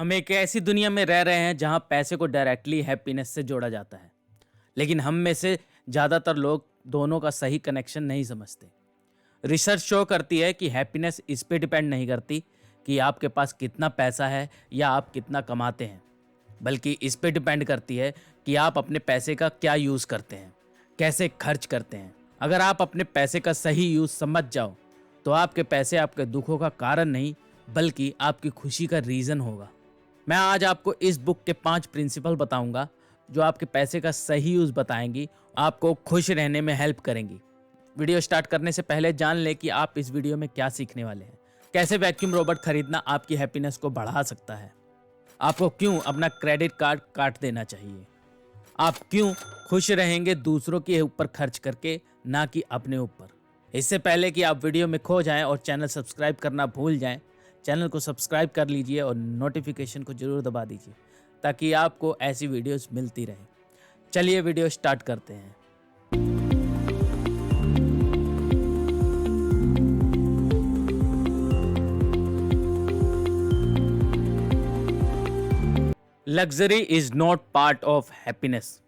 हम एक ऐसी दुनिया में रह रहे हैं जहां पैसे को डायरेक्टली हैप्पीनेस से जोड़ा जाता है। लेकिन हम में से ज़्यादातर लोग दोनों का सही कनेक्शन नहीं समझते। रिसर्च शो करती है कि हैप्पीनेस इस पे डिपेंड नहीं करती कि आपके पास कितना पैसा है या आप कितना कमाते हैं, बल्कि इस पे डिपेंड करती है कि आप अपने पैसे का क्या यूज़ करते हैं, कैसे खर्च करते हैं। अगर आप अपने पैसे का सही यूज़ समझ जाओ तो आपके पैसे आपके दुखों का कारण नहीं बल्कि आपकी खुशी का रीज़न होगा। मैं आज आपको इस बुक के 5 प्रिंसिपल बताऊंगा जो आपके पैसे का सही यूज़ बताएंगी, आपको खुश रहने में हेल्प करेंगी। वीडियो स्टार्ट करने से पहले जान लें कि आप इस वीडियो में क्या सीखने वाले हैं। कैसे वैक्यूम रोबोट खरीदना आपकी हैप्पीनेस को बढ़ा सकता है, आपको क्यों अपना क्रेडिट कार्ड काट देना चाहिए, आप क्यों खुश रहेंगे दूसरों के ऊपर खर्च करके ना कि अपने ऊपर। इससे पहले कि आप वीडियो में खो जाएं और चैनल सब्सक्राइब करना भूल जाएं, चैनल को सब्सक्राइब कर लीजिए और नोटिफिकेशन को जरूर दबा दीजिए ताकि आपको ऐसी वीडियोस मिलती रहे। चलिए वीडियो स्टार्ट करते हैं। Luxury is not part of happiness.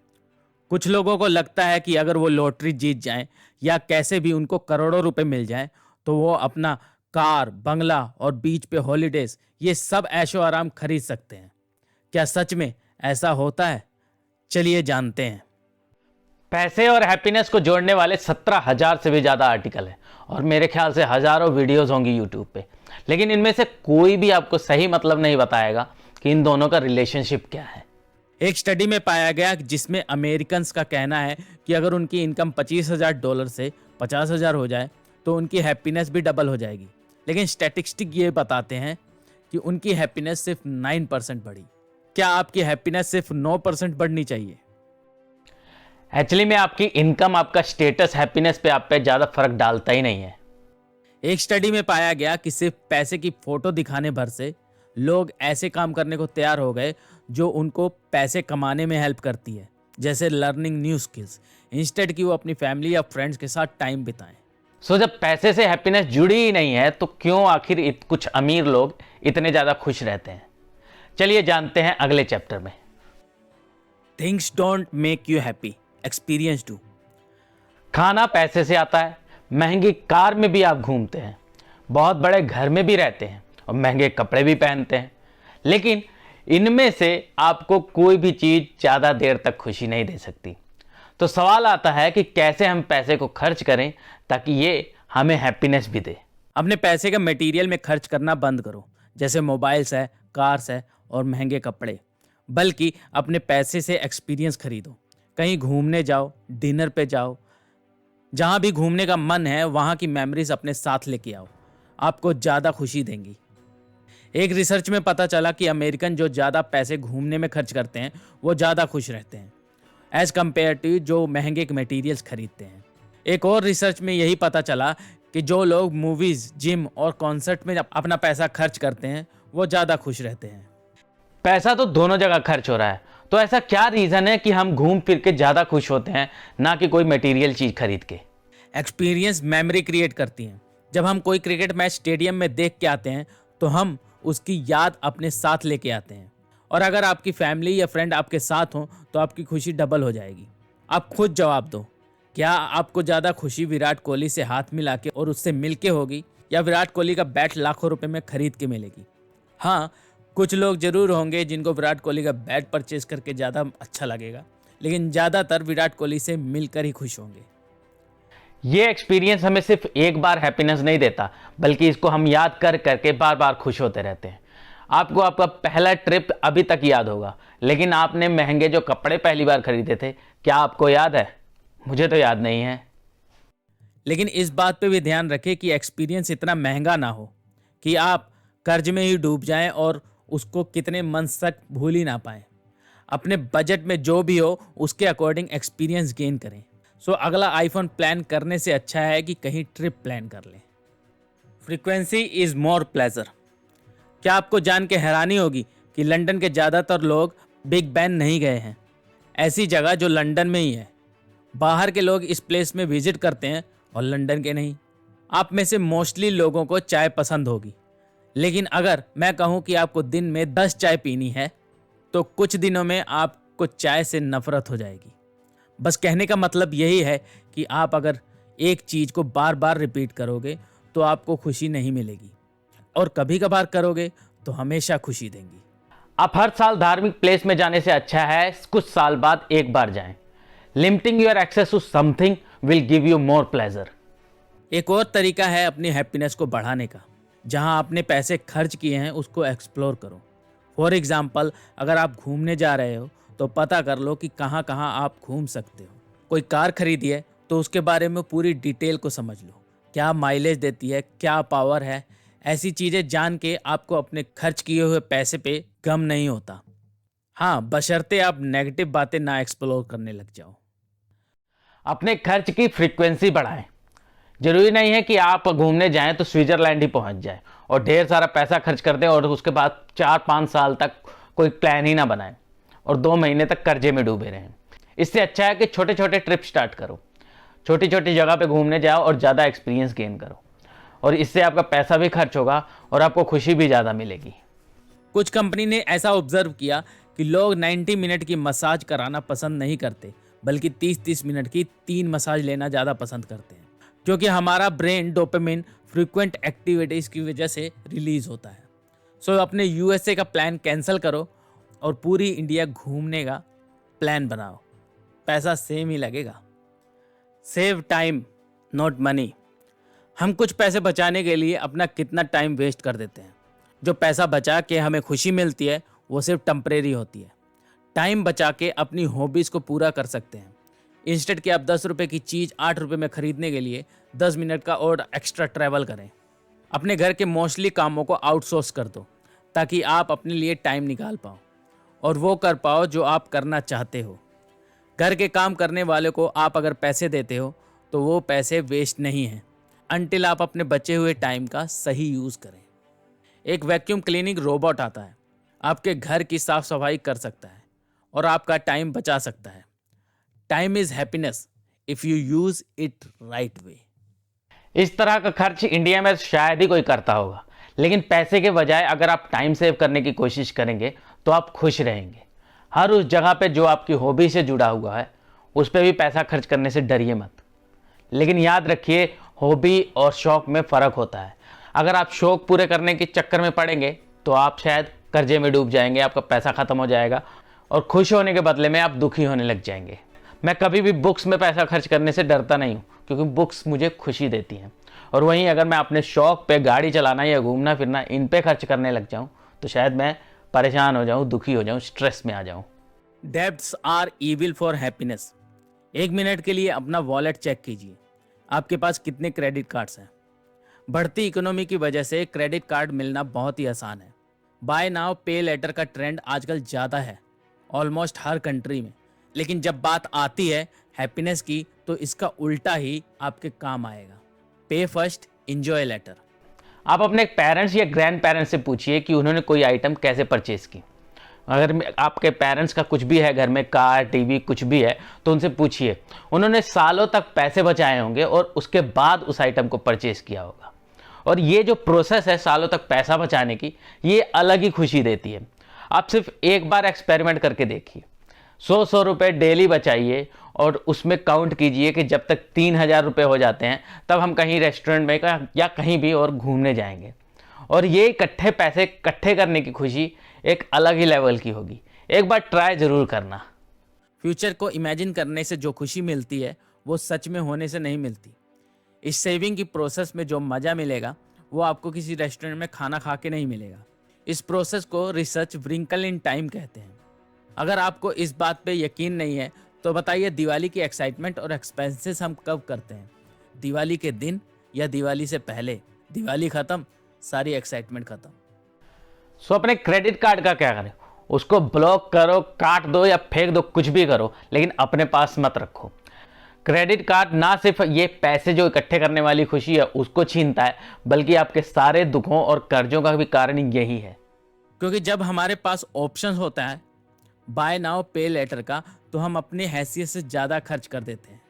कुछ लोगों को लगता है कि अगर वो लॉटरी जीत जाएं या कैसे भी उनको करोड़ों रुपए मिल जाएं तो वो अपना कार, बंगला और बीच पे हॉलीडेज ये सब ऐशो आराम खरीद सकते हैं। क्या सच में ऐसा होता है? चलिए जानते हैं। पैसे और हैप्पीनेस को जोड़ने वाले 17,000 से भी ज़्यादा आर्टिकल हैं और मेरे ख्याल से हज़ारों वीडियोस होंगी यूट्यूब पे, लेकिन इनमें से कोई भी आपको सही मतलब नहीं बताएगा कि इन दोनों का रिलेशनशिप क्या है। एक स्टडी में पाया गया जिसमें अमेरिकन्स का कहना है कि अगर उनकी इनकम $25,000 से 50,000 हो जाए तो उनकी हैप्पीनेस भी डबल हो जाएगी। लेकिन स्टैटिस्टिक ये बताते हैं कि उनकी हैप्पीनेस सिर्फ 9% बढ़ी। क्या आपकी हैप्पीनेस सिर्फ 9% बढ़नी चाहिए? एक्चुअली में आपकी इनकम, आपका स्टेटस हैप्पीनेस पे आप पे ज़्यादा फर्क डालता ही नहीं है। एक स्टडी में पाया गया कि सिर्फ पैसे की फोटो दिखाने भर से लोग ऐसे काम करने को तैयार हो गए जो उनको पैसे कमाने में हेल्प करती है, जैसे लर्निंग न्यू स्किल्स, इंस्टेड कि वो अपनी फैमिली या फ्रेंड्स के साथ टाइम बिताएं। सो जब पैसे से हैप्पीनेस जुड़ी ही नहीं है तो क्यों आखिर कुछ अमीर लोग इतने ज़्यादा खुश रहते हैं? चलिए जानते हैं अगले चैप्टर में। Things don't make you happy, experience do. खाना पैसे से आता है, महंगी कार में भी आप घूमते हैं, बहुत बड़े घर में भी रहते हैं और महंगे कपड़े भी पहनते हैं, लेकिन इनमें से आपको कोई भी चीज़ ज़्यादा देर तक खुशी नहीं दे सकती। तो सवाल आता है कि कैसे हम पैसे को खर्च करें ताकि ये हमें हैप्पीनेस भी दे। अपने पैसे का मटेरियल में खर्च करना बंद करो, जैसे मोबाइल्स है, कार्स है और महंगे कपड़े, बल्कि अपने पैसे से एक्सपीरियंस खरीदो। कहीं घूमने जाओ, डिनर पे जाओ, जहाँ भी घूमने का मन है वहाँ की मेमोरीज अपने साथ लेके आओ, आपको ज़्यादा खुशी देंगी। एक रिसर्च में पता चला कि अमेरिकन जो ज़्यादा पैसे घूमने में खर्च करते हैं वो ज़्यादा खुश रहते हैं एज कम्पेयर टू जो महंगे मटेरियल्स खरीदते हैं। एक और रिसर्च में यही पता चला कि जो लोग मूवीज़, जिम और कॉन्सर्ट में अपना पैसा खर्च करते हैं वो ज़्यादा खुश रहते हैं। पैसा तो दोनों जगह खर्च हो रहा है, तो ऐसा क्या रीज़न है कि हम घूम फिर के ज़्यादा खुश होते हैं ना कि कोई मटेरियल चीज़ खरीद के? एक्सपीरियंस मेमोरी क्रिएट करती हैं। जब हम कोई क्रिकेट मैच स्टेडियम में देख के आते हैं तो हम उसकी याद अपने साथ लेके आते हैं, और अगर आपकी फैमिली या फ्रेंड आपके साथ हो तो आपकी खुशी डबल हो जाएगी। आप खुद जवाब दो, क्या आपको ज़्यादा खुशी विराट कोहली से हाथ मिला के और उससे मिल के होगी या विराट कोहली का बैट लाखों रुपए में खरीद के मिलेगी? हाँ, कुछ लोग जरूर होंगे जिनको विराट कोहली का बैट परचेज करके ज़्यादा अच्छा लगेगा, लेकिन ज़्यादातर विराट कोहली से मिलकर ही खुश होंगे। ये एक्सपीरियंस हमें सिर्फ एक बार हैप्पीनेस नहीं देता, बल्कि इसको हम याद कर करके बार बार खुश होते रहते हैं। आपको आपका पहला ट्रिप अभी तक याद होगा, लेकिन आपने महंगे जो कपड़े पहली बार खरीदे थे, क्या आपको याद है? मुझे तो याद नहीं है। लेकिन इस बात पे भी ध्यान रखें कि एक्सपीरियंस इतना महंगा ना हो कि आप कर्ज में ही डूब जाएं और उसको कितने मंथ तक भूल ही ना पाएं। अपने बजट में जो भी हो उसके अकॉर्डिंग एक्सपीरियंस गेन करें। सो अगला आईफोन प्लान करने से अच्छा है कि कहीं ट्रिप प्लान कर लें। Frequency is more pleasure. क्या आपको जान के हैरानी होगी कि लंदन के ज़्यादातर लोग बिग बैन नहीं गए हैं, ऐसी जगह जो लंदन में ही है। बाहर के लोग इस प्लेस में विजिट करते हैं और लंदन के नहीं। आप में से मोस्टली लोगों को चाय पसंद होगी, लेकिन अगर मैं कहूं कि आपको दिन में 10 चाय पीनी है तो कुछ दिनों में आपको चाय से नफरत हो जाएगी। बस कहने का मतलब यही है कि आप अगर एक चीज़ को बार बार रिपीट करोगे तो आपको खुशी नहीं मिलेगी, और कभी कभार करोगे तो हमेशा खुशी देंगी। आप हर साल धार्मिक प्लेस में जाने से अच्छा है कुछ साल बाद एक बार जाएं। Limiting your access to something will give you more pleasure. एक और तरीका है अपनी हैप्पीनेस को बढ़ाने का। जहां आपने पैसे खर्च किए हैं उसको एक्सप्लोर करो। फॉर एग्जाम्पल, अगर आप घूमने जा रहे हो तो पता कर लो कि कहाँ कहाँ आप घूम सकते हो। कोई कार खरीदी है तो उसके बारे में पूरी डिटेल को समझ लो, क्या माइलेज देती है, क्या पावर है। ऐसी चीज़ें जान के आपको अपने खर्च किए हुए पैसे पे गम नहीं होता। हाँ, बशर्ते आप नेगेटिव बातें ना एक्सप्लोर करने लग जाओ। अपने खर्च की फ्रीक्वेंसी बढ़ाएं। जरूरी नहीं है कि आप घूमने जाएं तो स्विट्जरलैंड ही पहुंच जाएं और ढेर सारा पैसा खर्च कर दें और उसके बाद 4-5 साल तक कोई प्लान ही ना बनाएं और 2 महीने तक कर्जे में डूबे रहें। इससे अच्छा है कि छोटे छोटे ट्रिप स्टार्ट करो, छोटी छोटी जगह पे घूमने जाओ और ज़्यादा एक्सपीरियंस गेन करो, और इससे आपका पैसा भी खर्च होगा और आपको खुशी भी ज़्यादा मिलेगी। कुछ कंपनी ने ऐसा ऑब्जर्व किया कि लोग 90 मिनट की मसाज कराना पसंद नहीं करते, बल्कि 30-30 मिनट की 3 मसाज लेना ज़्यादा पसंद करते हैं, क्योंकि हमारा ब्रेन डोपामिन फ्रीक्वेंट एक्टिविटीज़ की वजह से रिलीज होता है। सो अपने यूएसए का प्लान कैंसिल करो और पूरी इंडिया घूमने का प्लान बनाओ। पैसा सेम ही लगेगा। Save time not money. हम कुछ पैसे बचाने के लिए अपना कितना टाइम वेस्ट कर देते हैं। जो पैसा बचा के हमें खुशी मिलती है वो सिर्फ टेम्परेरी होती है। टाइम बचा के अपनी हॉबीज़ को पूरा कर सकते हैं। इंस्टेड कि आप 10 रुपये की चीज़ 8 रुपये में खरीदने के लिए 10 मिनट का और एक्स्ट्रा ट्रैवल करें। अपने घर के मोस्टली कामों को आउटसोर्स कर दो ताकि आप अपने लिए टाइम निकाल पाओ और वो कर पाओ जो आप करना चाहते हो। घर के काम करने वाले को आप अगर पैसे देते हो तो वो पैसे वेस्ट नहीं हैं अनटिल आप अपने बचे हुए टाइम का सही यूज़ करें। एक वैक्यूम क्लीनिंग रोबोट आता है, आपके घर की साफ सफाई कर सकता है और आपका टाइम बचा सकता है। Time is happiness if you use it right way. इस तरह का खर्च इंडिया में शायद ही कोई करता होगा, लेकिन पैसे के बजाय अगर आप टाइम सेव करने की कोशिश करेंगे तो आप खुश रहेंगे। हर उस जगह पे जो आपकी हॉबी से जुड़ा हुआ है उस पर भी पैसा खर्च करने से डरिए मत। लेकिन याद रखिए, हॉबी और शौक में फ़र्क होता है। अगर आप शौक पूरे करने के चक्कर में पड़ेंगे तो आप शायद कर्जे में डूब जाएंगे, आपका पैसा ख़त्म हो जाएगा और खुश होने के बदले में आप दुखी होने लग जाएंगे। मैं कभी भी बुक्स में पैसा खर्च करने से डरता नहीं हूँ, क्योंकि बुक्स मुझे खुशी देती हैं। और वहीं अगर मैं अपने शौक पे गाड़ी चलाना या घूमना फिरना इन पे खर्च करने लग जाऊँ तो शायद मैं परेशान हो जाऊँ, दुखी हो जाऊँ, स्ट्रेस में आ जाऊँ। Debts are evil for happiness. 1 minute के लिए अपना वॉलेट चेक कीजिए, आपके पास कितने क्रेडिट कार्ड्स हैं। बढ़ती इकोनॉमी की वजह से क्रेडिट कार्ड मिलना बहुत ही आसान है। बाय नाउ पे लेटर का ट्रेंड आजकल ज़्यादा है ऑलमोस्ट हर कंट्री में। लेकिन जब बात आती है हैप्पीनेस की तो इसका उल्टा ही आपके काम आएगा। पे फर्स्ट, एंजॉय लेटर। आप अपने पेरेंट्स या ग्रैंड पेरेंट्स से पूछिए कि उन्होंने कोई आइटम कैसे परचेज की। अगर आपके पेरेंट्स का कुछ भी है घर में, कार, टीवी कुछ भी है, तो उनसे पूछिए। उन्होंने सालों तक पैसे बचाए होंगे और उसके बाद उस आइटम को परचेज किया होगा। और ये जो प्रोसेस है सालों तक पैसा बचाने की, ये अलग ही खुशी देती है। आप सिर्फ एक बार एक्सपेरिमेंट करके देखिए। 100 रुपये डेली बचाइए और उसमें काउंट कीजिए कि जब तक 3000 रुपये हो जाते हैं तब हम कहीं रेस्टोरेंट में या कहीं भी और घूमने जाएंगे। और ये इकट्ठे पैसे इकट्ठे करने की खुशी एक अलग ही लेवल की होगी। एक बार ट्राई ज़रूर करना। फ्यूचर को इमेजिन करने से जो खुशी मिलती है वो सच में होने से नहीं मिलती। इस सेविंग की प्रोसेस में जो मज़ा मिलेगा वो आपको किसी रेस्टोरेंट में खाना खा के नहीं मिलेगा। इस प्रोसेस को रिसर्च व्रिंकल इन टाइम कहते हैं। अगर आपको इस बात पे यकीन नहीं है तो बताइए, दिवाली की एक्साइटमेंट और एक्सपेंसेस हम कब करते हैं? दिवाली के दिन या दिवाली से पहले? दिवाली ख़त्म, सारी एक्साइटमेंट ख़त्म। सो अपने क्रेडिट कार्ड का क्या करें? उसको ब्लॉक करो, काट दो या फेंक दो, कुछ भी करो, लेकिन अपने पास मत रखो। क्रेडिट कार्ड ना सिर्फ ये पैसे जो इकट्ठे करने वाली खुशी है उसको छीनता है, बल्कि आपके सारे दुखों और कर्जों का भी कारण यही है। क्योंकि जब हमारे पास ऑप्शन होता है बाय नाउ पे लेटर का, तो हम अपनी हैसियत से ज़्यादा खर्च कर देते हैं।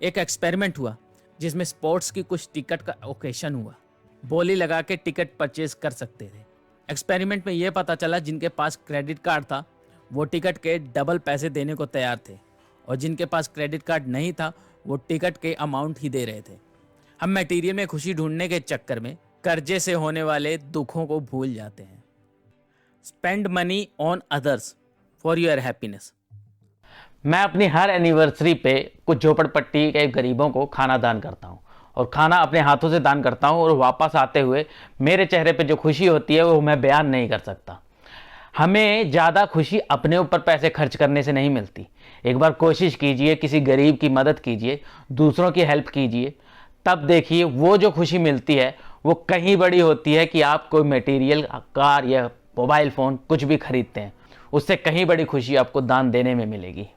एक एक्सपेरिमेंट हुआ जिसमें स्पोर्ट्स की कुछ टिकट का ओकेशन हुआ। बोली लगा के टिकट परचेज कर सकते थे। एक्सपेरिमेंट में यह पता चला जिनके पास क्रेडिट कार्ड था वो टिकट के डबल पैसे देने को तैयार थे और जिनके पास क्रेडिट कार्ड नहीं था वो टिकट के अमाउंट ही दे रहे थे। हम मटेरियल में खुशी ढूंढने के चक्कर में कर्जे से होने वाले दुखों को भूल जाते हैं। Spend money on others for your happiness. मैं अपनी हर एनिवर्सरी पे कुछ झोपड़पट्टी के गरीबों को खाना दान करता हूँ और खाना अपने हाथों से दान करता हूँ और वापस आते हुए मेरे चेहरे पे जो खुशी होती है वो मैं बयान नहीं कर सकता। हमें ज़्यादा खुशी अपने ऊपर पैसे खर्च करने से नहीं मिलती। एक बार कोशिश कीजिए, किसी गरीब की मदद कीजिए, दूसरों की हेल्प कीजिए, तब देखिए वो जो खुशी मिलती है वो कहीं बड़ी होती है कि आप कोई मटेरियल, कार या मोबाइल फ़ोन कुछ भी खरीदते हैं, उससे कहीं बड़ी खुशी आपको दान देने में मिलेगी।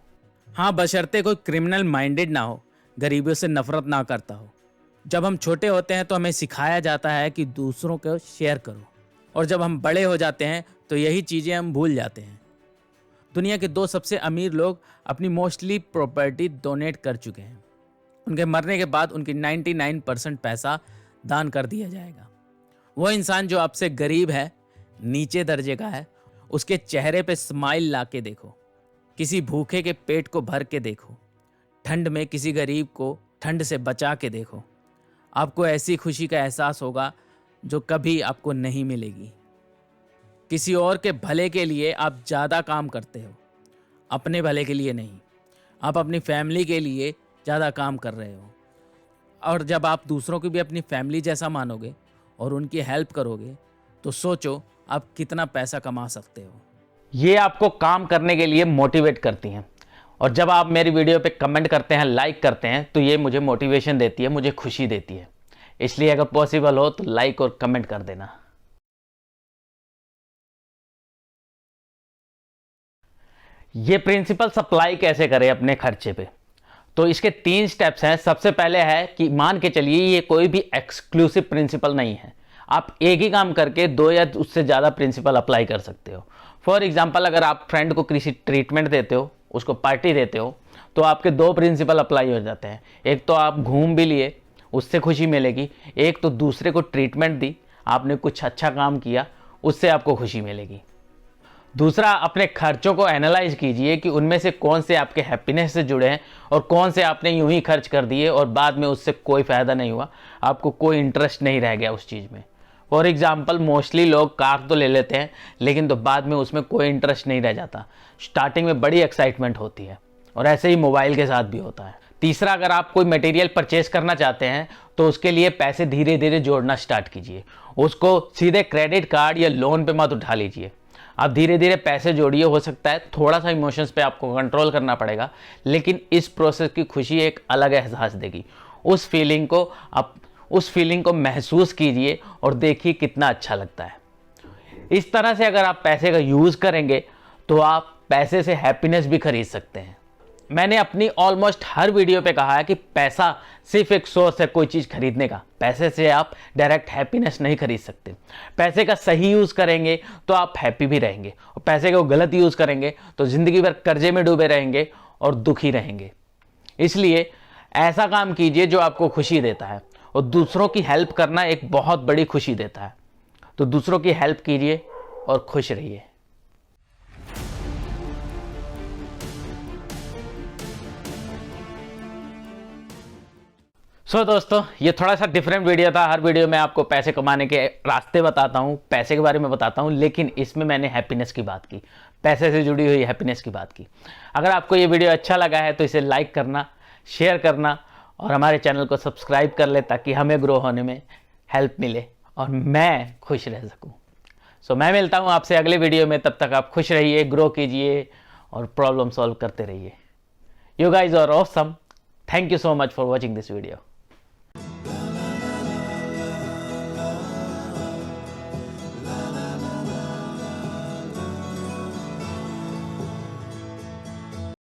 हाँ, बशर्ते कोई क्रिमिनल माइंडेड ना हो, गरीबों से नफरत ना करता हो। जब हम छोटे होते हैं तो हमें सिखाया जाता है कि दूसरों को शेयर करो और जब हम बड़े हो जाते हैं तो यही चीज़ें हम भूल जाते हैं। दुनिया के 2 सबसे अमीर लोग अपनी मोस्टली प्रॉपर्टी डोनेट कर चुके हैं। उनके मरने के बाद उनकी 99% पैसा दान कर दिया जाएगा। वो इंसान जो आपसे गरीब है, नीचे दर्जे का है, उसके चेहरे पे स्माइल ला के देखो। किसी भूखे के पेट को भर के देखो। ठंड में किसी गरीब को ठंड से बचा के देखो। आपको ऐसी खुशी का एहसास होगा जो कभी आपको नहीं मिलेगी। किसी और के भले के लिए आप ज़्यादा काम करते हो, अपने भले के लिए नहीं। आप अपनी फैमिली के लिए ज़्यादा काम कर रहे हो और जब आप दूसरों को भी अपनी फैमिली जैसा मानोगे और उनकी हेल्प करोगे तो सोचो आप कितना पैसा कमा सकते हो। ये आपको काम करने के लिए मोटिवेट करती हैं और जब आप मेरी वीडियो पे कमेंट करते हैं, लाइक करते हैं, तो ये मुझे मोटिवेशन देती है, मुझे खुशी देती है। इसलिए अगर पॉसिबल हो तो लाइक और कमेंट कर देना। ये प्रिंसिपल सप्लाई कैसे करें अपने खर्चे पे, तो इसके 3 स्टेप्स हैं। सबसे पहले है कि मान के चलिए ये कोई भी एक्सक्लूसिव प्रिंसिपल नहीं है, आप एक ही काम करके 2 या उससे ज़्यादा प्रिंसिपल अप्लाई कर सकते हो। फॉर एग्जाम्पल, अगर आप फ्रेंड को किसी ट्रीटमेंट देते हो, उसको पार्टी देते हो, तो आपके 2 प्रिंसिपल अप्लाई हो जाते हैं। एक तो आप घूम भी लिए, उससे खुशी मिलेगी। एक तो दूसरे को ट्रीटमेंट दी, आपने कुछ अच्छा काम किया, उससे आपको खुशी मिलेगी। दूसरा, अपने खर्चों को एनालाइज कीजिए कि उनमें से कौन से आपके हैप्पीनेस से जुड़े हैं और कौन से आपने यूं ही खर्च कर दिए और बाद में उससे कोई फ़ायदा नहीं हुआ, आपको कोई इंटरेस्ट नहीं रह गया उस चीज़ में। फॉर एग्जाम्पल, मोस्टली लोग कार तो ले लेते हैं लेकिन तो बाद में उसमें कोई इंटरेस्ट नहीं रह जाता। स्टार्टिंग में बड़ी एक्साइटमेंट होती है और ऐसे ही मोबाइल के साथ भी होता है। तीसरा, अगर आप कोई मटेरियल परचेज करना चाहते हैं तो उसके लिए पैसे धीरे धीरे जोड़ना स्टार्ट कीजिए। उसको सीधे क्रेडिट कार्ड या लोन पे मत उठा लीजिए। आप धीरे धीरे पैसे जोड़िए। हो सकता है थोड़ा सा इमोशंस पे आपको कंट्रोल करना पड़ेगा, लेकिन इस प्रोसेस की खुशी एक अलग एहसास देगी। उस फीलिंग को महसूस कीजिए और देखिए कितना अच्छा लगता है। इस तरह से अगर आप पैसे का यूज़ करेंगे तो आप पैसे से हैप्पीनेस भी खरीद सकते हैं। मैंने अपनी ऑलमोस्ट हर वीडियो पे कहा है कि पैसा सिर्फ एक सोर्स है कोई चीज़ खरीदने का। पैसे से आप डायरेक्ट हैप्पीनेस नहीं खरीद सकते। पैसे का सही यूज़ करेंगे तो आप हैप्पी भी रहेंगे और पैसे का गलत यूज़ करेंगे तो ज़िंदगी भर कर्जे में डूबे रहेंगे और दुखी रहेंगे। इसलिए ऐसा काम कीजिए जो आपको खुशी देता है और दूसरों की हेल्प करना एक बहुत बड़ी खुशी देता है। तो दूसरों की हेल्प कीजिए और खुश रहिए। दोस्तों, ये थोड़ा सा डिफरेंट वीडियो था। हर वीडियो में आपको पैसे कमाने के रास्ते बताता हूँ, पैसे के बारे में बताता हूँ, लेकिन इसमें मैंने हैप्पीनेस की बात की, पैसे से जुड़ी हुई हैप्पीनेस की बात की। अगर आपको ये वीडियो अच्छा लगा है तो इसे लाइक करना, शेयर करना और हमारे चैनल को सब्सक्राइब कर ले ताकि हमें ग्रो होने में हेल्प मिले और मैं खुश रह सकूँ। मैं मिलता हूँ आपसे अगले वीडियो में। तब तक आप खुश रहिए, ग्रो कीजिए और प्रॉब्लम सॉल्व करते रहिए। You guys are awesome. Thank you so much for watching this video.